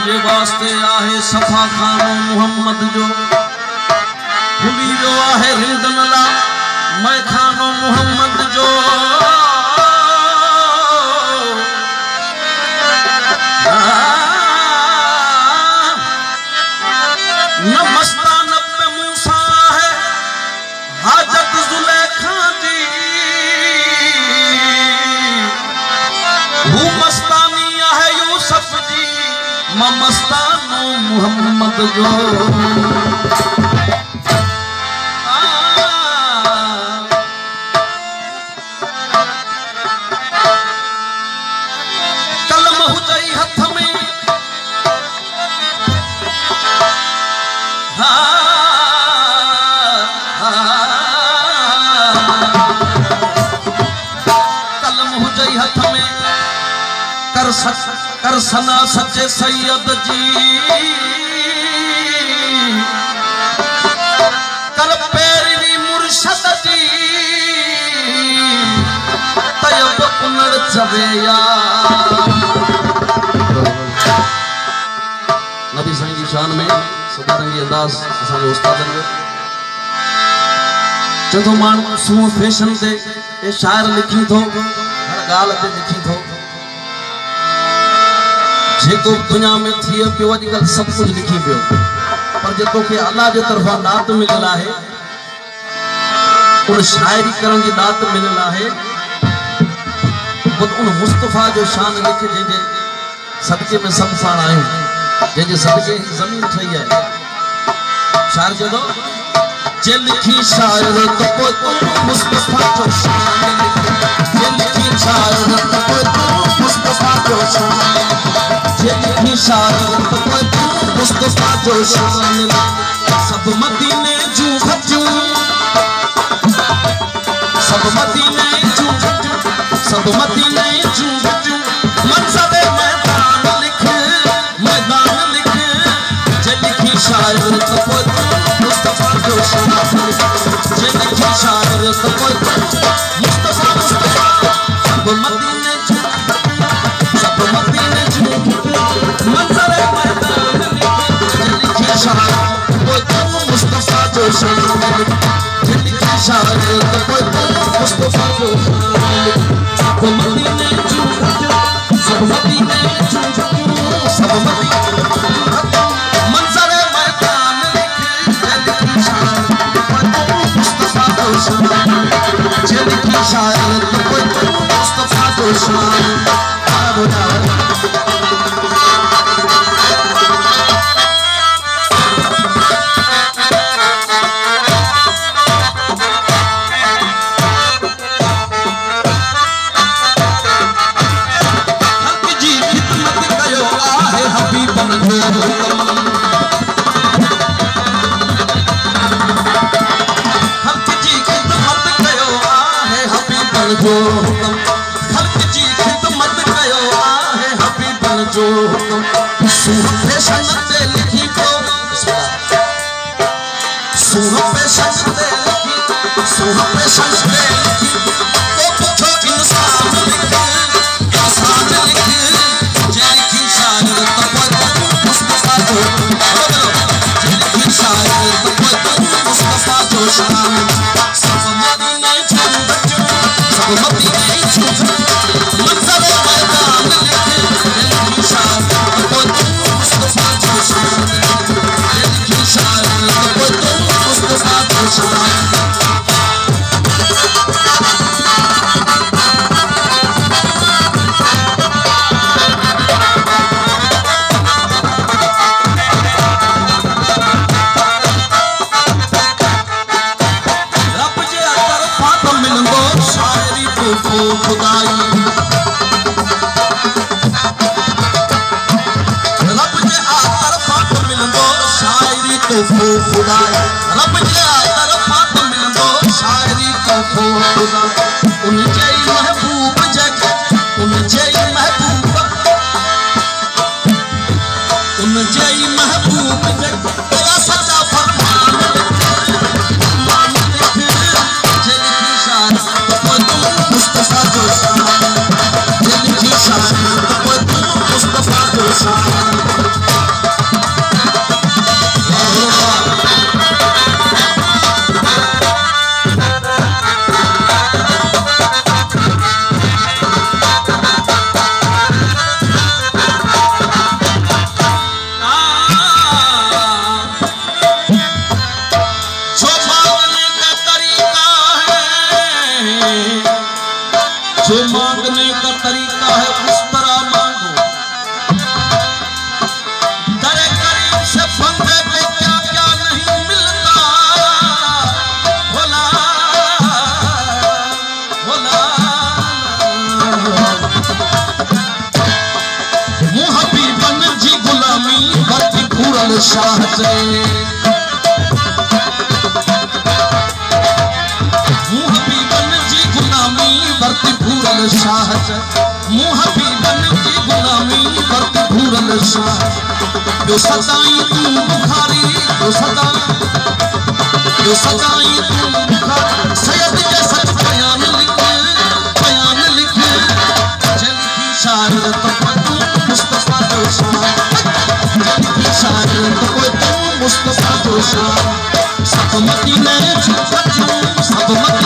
जे वास्ते आहे सफ़ा खानो मोहम्मद जो खुली जो आहे रिदन ला मैं खानो मोहम्मद जो न मस्तान पे मूसा है हाजत जुलेखा जी हूँ मस्तानी है यूसुफ जी मैं मस्तानो मोहम्मद जो कलम हुजई हथ में कलम हुजई हथ में कर सना सच्चे सैयद जी कर पैरवी मुर्शद जी तयब कुनड़ चवे या नबी साईं जी शान में सदारंगी अंदाज असांजे उस्तादन जो चंदो माण्हू सूंह फैशन ते ए शायर लिखी थो हर गाल ते लिखी थो जेको दुनिया में थिए पियो अॼुकल्ह सब कुछ लिखी पियो पर जेको के अल्लाह जे तरफा दात मिलल आहे उन शायरी करण जी दात मिलल आहे उन मुस्तफा जो शान लिखे जंहिंजे सदके में सब साण आहियूं जंहिंजे सदके जमीन ठही आहे शायर जदो जे लिखी शायर त पोइ तूं मुस्तफा जो शान जे लिखी शायर त पोइ तूं मुस्तफा जो शान जे लिखी शायर त पोइ तूं मुस्तफा जो शान सब मदीने जूं खजूं सब मदीने जूं खजूं सब मदीने जूं खजूं मंजर मैदान लिख जे लिखी शायर त पोइ तूं मुस्तफा जो शान जे लिखी शायर त पोइ तूं मुस्तफा सब मदीने जूं सब मदीने जूं मंजर मैदान जे लिखी शायर त पोइ तूं मुस्तफा जो शान जे लिखी शायर त पोइ तूं मुस्तफा जो शान सब मदीने जूं सब मदीने जूं सब मदीने मंजर मैदान जे लिखी शायर त पोइ तूं मुस्तफा जो शान जे लिखी शायर त पोइ तूं मुस्तफा जो शान खल्क जी खिदमत कयो आहे हबीबन जो सूह फैशन ते लिखी को सूह फैशन ते लिखी सूह फैशन ते लिखी तो पुछो इंसान लिख जे लिखी शायर त पोइ तूं मुस्तफा जो जे लिखी शायर त पोइ तूं मुस्तफा जो शान सब मदीने जूं सब मदीने जूं मंजर मैदान लिख जे लिखी शायर त पोइ तूं मुस्तफा जो शान जे लिखी शायर त पोइ तूं मुस्तफा जो शान खुदाई रब जे तरफा तो मिलंदो शायरी तो खुदाई रब जे तरफा तो मिलंदो शायरी तो खुदाई उन जे महबूब जग उन जे महबूब जग तेरा सच्चा फरमान जे लिखी शान मुस्तफा जो शान जे लिखी शान मुस्तफा जो शान शाह से मुँह भी बन जी गुलामी वर्ती भूरल शाह से मुँह भी बन जी गुलामी वर्ती भूरल शाह जो सदाई तू बुखारी जो सदाई तू बुखारी सैयद के सच बयान लिख जल की शायर तो तू मुस्तफा दोषा जल की शायर तो तू मुस्तफा दोषा सब मदीने सब मदीने